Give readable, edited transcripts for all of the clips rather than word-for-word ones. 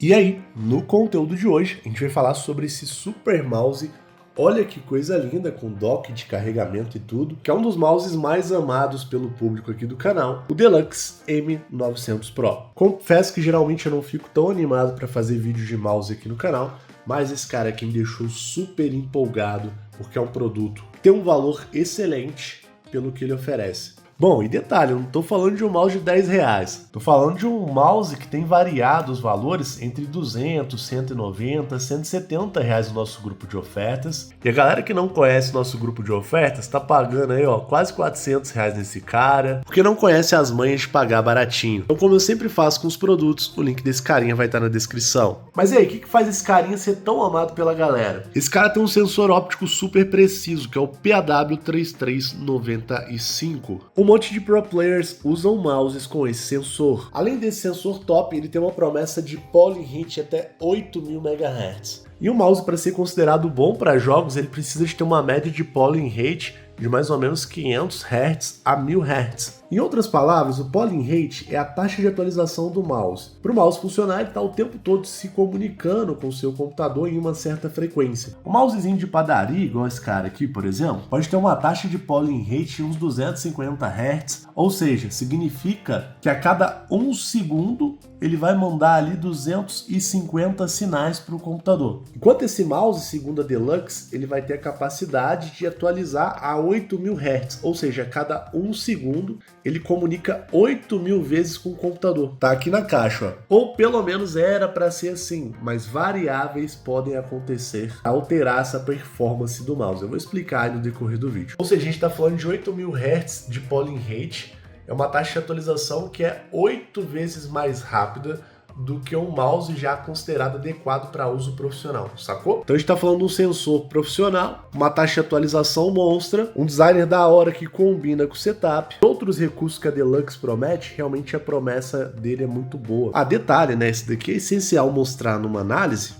E aí, no conteúdo de hoje, a gente vai falar sobre esse super mouse. Olha que coisa linda, com dock de carregamento e tudo, que é um dos mouses mais amados pelo público aqui do canal, o Deluxe M900 Pro. Confesso que geralmente eu não fico tão animado para fazer vídeos de mouse aqui no canal, mas esse cara aqui me deixou super empolgado, porque é um produto que tem um valor excelente pelo que ele oferece. Bom, e detalhe, eu não estou falando de um mouse de 10 reais, estou falando de um mouse que tem variado os valores entre 200, 190, 170 reais no nosso grupo de ofertas. E a galera que não conhece nosso grupo de ofertas está pagando aí, ó, quase 400 reais nesse cara, porque não conhece as manhas de pagar baratinho. Então, como eu sempre faço com os produtos, o link desse carinha vai estar na descrição. Mas e aí, o que faz esse carinha ser tão amado pela galera? Esse cara tem um sensor óptico super preciso, que é o PAW3395. Um monte de pro players usam mouses com esse sensor. Além desse sensor top, ele tem uma promessa de polling rate até 8000 MHz. E o mouse, para ser considerado bom para jogos, ele precisa de ter uma média de polling rate de mais ou menos 500 Hz a 1000 Hz. Em outras palavras, o polling rate é a taxa de atualização do mouse. Para o mouse funcionar, ele está o tempo todo se comunicando com o seu computador em uma certa frequência. O mousezinho de padaria, igual esse cara aqui, por exemplo, pode ter uma taxa de polling rate de uns 250 Hz, ou seja, significa que a cada 1 segundo ele vai mandar ali 250 sinais para o computador. Enquanto esse mouse, segundo a Deluxe, ele vai ter a capacidade de atualizar a 8000 Hz, ou seja, a cada 1 segundo ele comunica 8000 vezes com o computador. Tá aqui na caixa, ó. Ou pelo menos era para ser assim, mas variáveis podem acontecer a alterar essa performance do mouse. Eu vou explicar aí no decorrer do vídeo. Ou seja, a gente está falando de 8000 Hz de polling rate, é uma taxa de atualização que é 8 vezes mais rápida do que um mouse já considerado adequado para uso profissional, sacou? Então a gente está falando de um sensor profissional, uma taxa de atualização monstra, um designer da hora que combina com o setup, outros recursos que a Deluxe promete, realmente a promessa dele é muito boa. Ah, detalhe, né? Esse daqui é essencial mostrar numa análise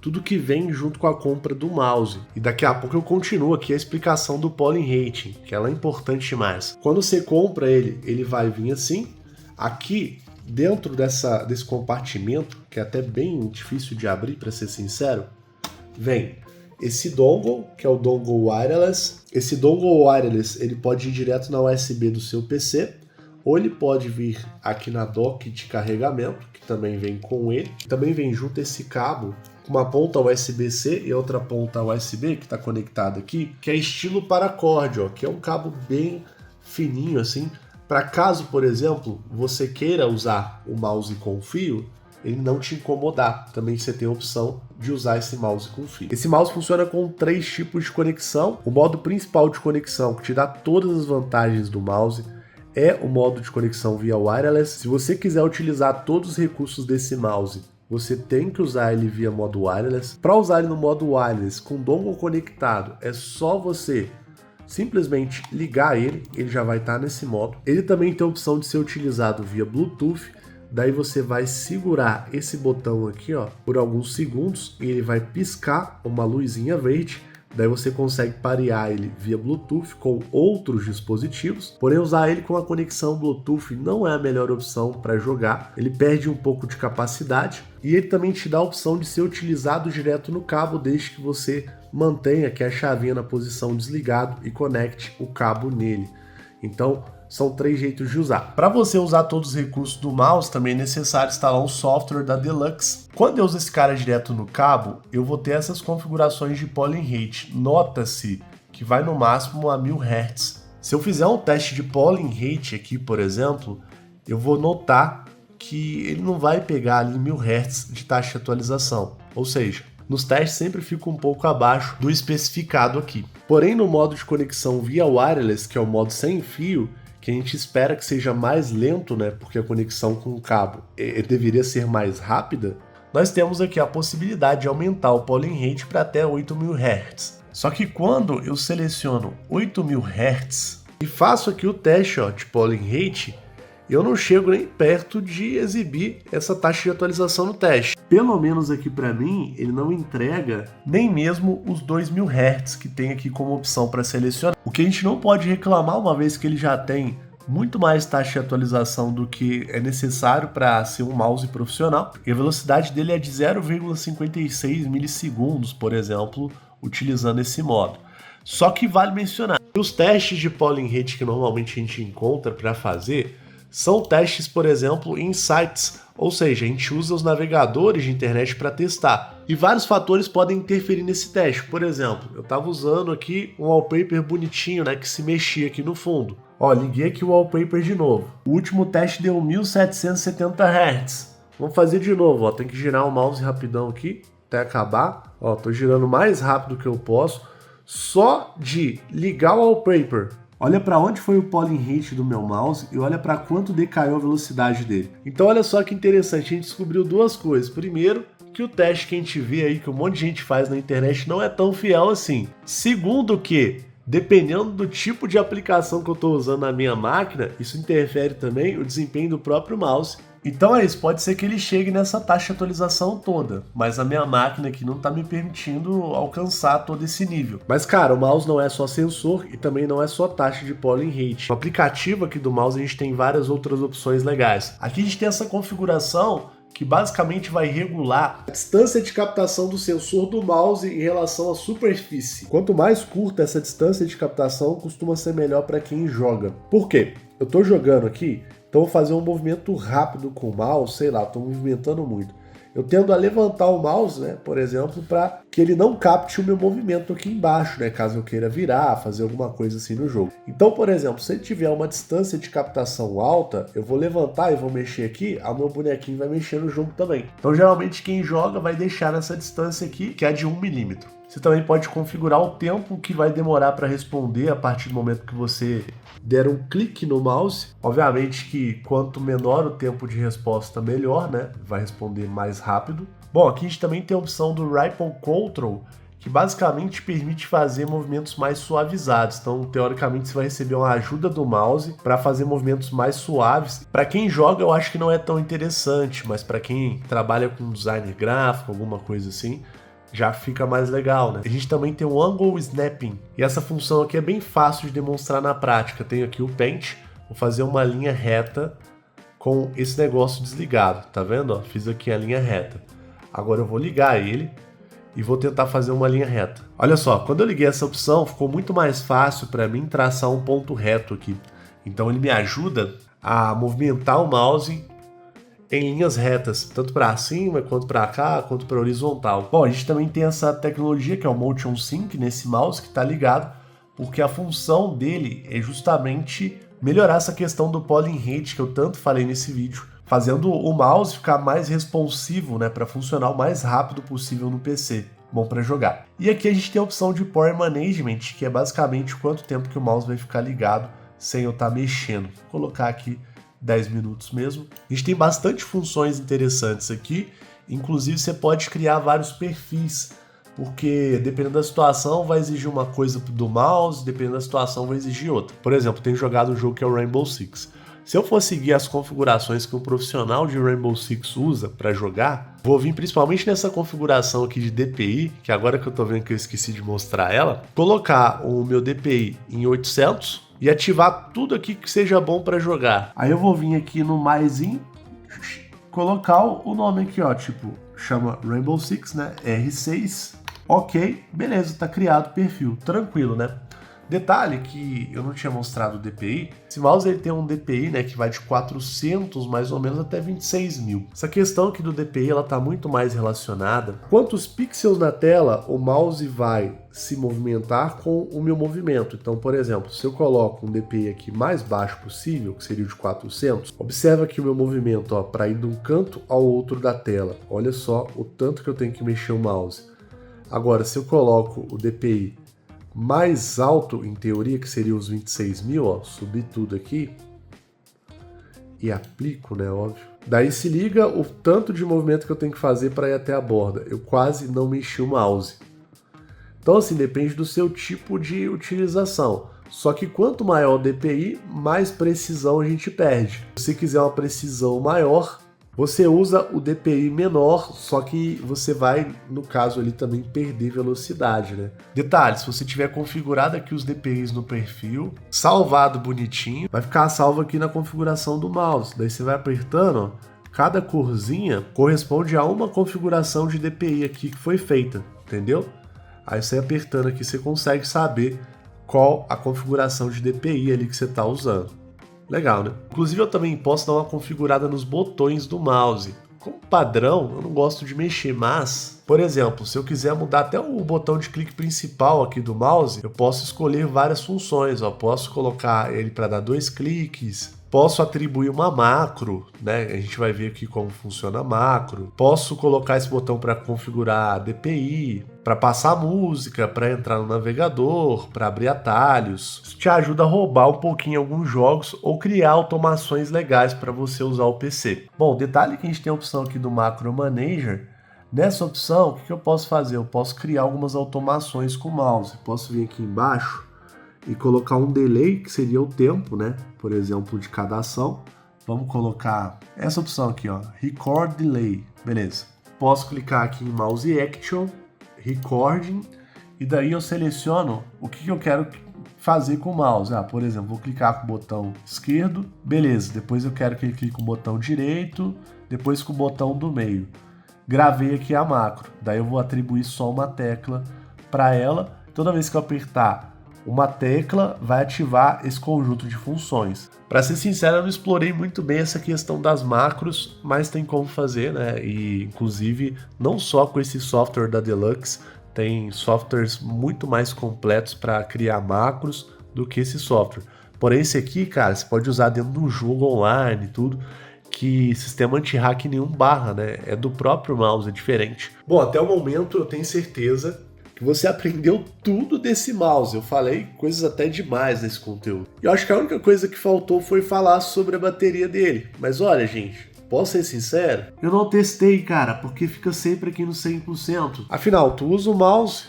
tudo que vem junto com a compra do mouse. E daqui a pouco eu continuo aqui a explicação do polling rating, que ela é importante demais. Quando você compra ele, ele vai vir assim. Aqui, dentro desse compartimento, que é até bem difícil de abrir, para ser sincero, vem esse dongle, que é o dongle wireless. Esse dongle wireless, ele pode ir direto na USB do seu PC, ou ele pode vir aqui na dock de carregamento, que também vem com ele. Também vem junto esse cabo, uma ponta USB-C e outra ponta USB que está conectada aqui, que é estilo paracorde, ó, que é um cabo bem fininho assim, para caso, por exemplo, você queira usar o mouse com fio, ele não te incomodar. Também você tem a opção de usar esse mouse com fio. Esse mouse funciona com 3 tipos de conexão. O modo principal de conexão, que te dá todas as vantagens do mouse, é o modo de conexão via wireless. Se você quiser utilizar todos os recursos desse mouse, você tem que usar ele via modo wireless. Para usar ele no modo wireless com dongle conectado, é só você simplesmente ligar ele já vai estar nesse modo. Ele também tem a opção de ser utilizado via Bluetooth. Daí você vai segurar esse botão aqui, ó, por alguns segundos e ele vai piscar uma luzinha verde. Daí você consegue parear ele via Bluetooth com outros dispositivos, porém usar ele com a conexão Bluetooth não é a melhor opção para jogar, ele perde um pouco de capacidade e ele também te dá a opção de ser utilizado direto no cabo, desde que você mantenha aqui a chavinha na posição desligado e conecte o cabo nele. Então são 3 jeitos de usar. Para você usar todos os recursos do mouse, também é necessário instalar um software da Deluxe. Quando eu uso esse cara direto no cabo, eu vou ter essas configurações de polling rate. Nota-se que vai no máximo a 1000 Hz. Se eu fizer um teste de polling rate aqui, por exemplo, eu vou notar que ele não vai pegar ali 1000 Hz de taxa de atualização. Ou seja, nos testes sempre fica um pouco abaixo do especificado aqui. Porém, no modo de conexão via wireless, que é o modo sem fio, que a gente espera que seja mais lento, né, porque a conexão com o cabo deveria ser mais rápida, nós temos aqui a possibilidade de aumentar o polling rate para até 8000 Hz. Só que quando eu seleciono 8000 Hz e faço aqui o teste, ó, de polling rate, eu não chego nem perto de exibir essa taxa de atualização no teste. Pelo menos aqui para mim, ele não entrega nem mesmo os 2000 Hz que tem aqui como opção para selecionar. O que a gente não pode reclamar, uma vez que ele já tem muito mais taxa de atualização do que é necessário para ser um mouse profissional, e a velocidade dele é de 0,56 milissegundos, por exemplo, utilizando esse modo. Só que vale mencionar, os testes de polling rate que normalmente a gente encontra para fazer são testes, por exemplo, em sites, ou seja, a gente usa os navegadores de internet para testar. E vários fatores podem interferir nesse teste. Por exemplo, eu estava usando aqui um wallpaper bonitinho, né, que se mexia aqui no fundo. Ó, liguei aqui o wallpaper de novo. O último teste deu 1770 Hz. Vamos fazer de novo, ó, tem que girar o mouse rapidão aqui até acabar. Ó, tô girando mais rápido que eu posso. Só de ligar o wallpaper, olha para onde foi o polling rate do meu mouse e olha para quanto decaiu a velocidade dele. Então olha só que interessante, a gente descobriu duas coisas. Primeiro, que o teste que a gente vê aí, que um monte de gente faz na internet, não é tão fiel assim. Segundo que, dependendo do tipo de aplicação que eu estou usando na minha máquina, isso interfere também o desempenho do próprio mouse. Então é isso, pode ser que ele chegue nessa taxa de atualização toda, mas a minha máquina aqui não está me permitindo alcançar todo esse nível. Mas cara, o mouse não é só sensor e também não é só taxa de polling rate. No aplicativo aqui do mouse a gente tem várias outras opções legais. Aqui a gente tem essa configuração que basicamente vai regular a distância de captação do sensor do mouse em relação à superfície. Quanto mais curta essa distância de captação, costuma ser melhor para quem joga. Por quê? Eu estou jogando aqui, então vou fazer um movimento rápido com o mouse, sei lá, estou movimentando muito. Eu tendo a levantar o mouse, né, por exemplo, para que ele não capte o meu movimento aqui embaixo, né, caso eu queira virar, fazer alguma coisa assim no jogo. Então, por exemplo, se ele tiver uma distância de captação alta, eu vou levantar e vou mexer aqui, o meu bonequinho vai mexer no jogo também. Então, geralmente, quem joga vai deixar nessa distância aqui, que é de 1 milímetro. Você também pode configurar o tempo que vai demorar para responder a partir do momento que você der um clique no mouse. Obviamente que quanto menor o tempo de resposta, melhor, né? Vai responder mais rápido. Bom, aqui a gente também tem a opção do Ripple Control, que basicamente permite fazer movimentos mais suavizados. Então, teoricamente, você vai receber uma ajuda do mouse para fazer movimentos mais suaves. Para quem joga, eu acho que não é tão interessante, mas para quem trabalha com design gráfico, alguma coisa assim, já fica mais legal, né? A gente também tem o Angle Snapping, e essa função aqui é bem fácil de demonstrar na prática. Tenho aqui o Paint, vou fazer uma linha reta com esse negócio desligado, tá vendo? Ó, fiz aqui a linha reta. Agora eu vou ligar ele e vou tentar fazer uma linha reta. Olha só, quando eu liguei essa opção, ficou muito mais fácil para mim traçar um ponto reto aqui. Então ele me ajuda a movimentar o mouse em linhas retas, tanto para cima, quanto para cá, quanto para horizontal. Bom, a gente também tem essa tecnologia que é o Motion Sync nesse mouse que está ligado, porque a função dele é justamente melhorar essa questão do polling rate que eu tanto falei nesse vídeo, fazendo o mouse ficar mais responsivo, né, para funcionar o mais rápido possível no PC. Bom para jogar. E aqui a gente tem a opção de Power Management, que é basicamente quanto tempo que o mouse vai ficar ligado sem eu estar mexendo. Vou colocar aqui 10 minutos mesmo. A gente tem bastante funções interessantes aqui, inclusive você pode criar vários perfis, porque dependendo da situação vai exigir uma coisa do mouse, dependendo da situação vai exigir outra. Por exemplo, tenho jogado um jogo que é o Rainbow Six. Se eu for seguir as configurações que um profissional de Rainbow Six usa para jogar, vou vir principalmente nessa configuração aqui de DPI, que agora que eu tô vendo que eu esqueci de mostrar ela, colocar o meu DPI em 800 e ativar tudo aqui que seja bom para jogar. Aí eu vou vir aqui no maisinho, colocar o nome aqui, ó, tipo, chama Rainbow Six, né, R6, ok, beleza, tá criado o perfil, tranquilo, né? Detalhe que eu não tinha mostrado o DPI, esse mouse ele tem um DPI, né, que vai de 400 mais ou menos até 26.000. Essa questão aqui do DPI ela está muito mais relacionada quantos pixels na tela o mouse vai se movimentar com o meu movimento. Então, por exemplo, se eu coloco um DPI aqui mais baixo possível, que seria o de 400, observa que o meu movimento, para ir de um canto ao outro da tela, olha só o tanto que eu tenho que mexer o mouse. Agora, se eu coloco o DPI mais alto, em teoria, que seria os 26.000, ó, subir tudo aqui e aplico, né, óbvio. Daí se liga o tanto de movimento que eu tenho que fazer para ir até a borda. Eu quase não mexi o mouse. Então, assim, depende do seu tipo de utilização. Só que quanto maior o DPI, mais precisão a gente perde. Se você quiser uma precisão maior, você usa o DPI menor, só que você vai, no caso ali, também perder velocidade, né? Detalhe, se você tiver configurado aqui os DPIs no perfil, salvado bonitinho, vai ficar salvo aqui na configuração do mouse. Daí você vai apertando, ó, cada corzinha corresponde a uma configuração de DPI aqui que foi feita, entendeu? Aí você apertando aqui, você consegue saber qual a configuração de DPI ali que você está usando. Legal, né? Inclusive eu também posso dar uma configurada nos botões do mouse. Como padrão, eu não gosto de mexer, mas, por exemplo, se eu quiser mudar até o botão de clique principal aqui do mouse, eu posso escolher várias funções, ó. Posso colocar ele para dar 2 cliques, posso atribuir uma macro, né? A gente vai ver aqui como funciona a macro. Posso colocar esse botão para configurar DPI, para passar música, para entrar no navegador, para abrir atalhos. Isso te ajuda a roubar um pouquinho alguns jogos ou criar automações legais para você usar o PC. Bom, detalhe que a gente tem a opção aqui do Macro Manager. Nessa opção, o que eu posso fazer? Eu posso criar algumas automações com o mouse. Posso vir aqui embaixo e colocar um delay, que seria o tempo, né? Por exemplo, de cada ação. Vamos colocar essa opção aqui, ó, Record Delay. Beleza. Posso clicar aqui em Mouse Action, Recording, e daí eu seleciono o que eu quero fazer com o mouse. Por exemplo, vou clicar com o botão esquerdo, beleza. Depois eu quero que ele clique com o botão direito, depois com o botão do meio. Gravei aqui a macro. Daí eu vou atribuir só uma tecla para ela. Toda vez que eu apertar uma tecla, vai ativar esse conjunto de funções. Para ser sincero, eu não explorei muito bem essa questão das macros, mas tem como fazer, né? E inclusive, não só com esse software da Deluxe, tem softwares muito mais completos para criar macros do que esse software. Porém, esse aqui, cara, você pode usar dentro de um jogo online e tudo, que sistema anti-hack nenhum barra, né? É do próprio mouse, é diferente. Bom, até o momento eu tenho certeza que você aprendeu tudo desse mouse. Eu falei coisas até demais nesse conteúdo. E eu acho que a única coisa que faltou foi falar sobre a bateria dele. Mas olha, gente, posso ser sincero? Eu não testei, cara, porque fica sempre aqui no 100%. Afinal, tu usa o mouse,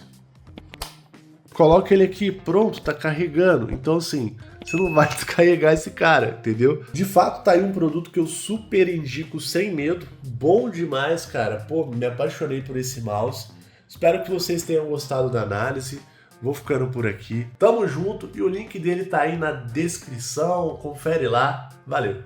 coloca ele aqui, pronto, tá carregando. Então assim, você não vai descarregar esse cara, entendeu? De fato, tá aí um produto que eu super indico sem medo. Bom demais, cara. Pô, me apaixonei por esse mouse. Espero que vocês tenham gostado da análise. Vou ficando por aqui. Tamo junto e o link dele tá aí na descrição. Confere lá. Valeu!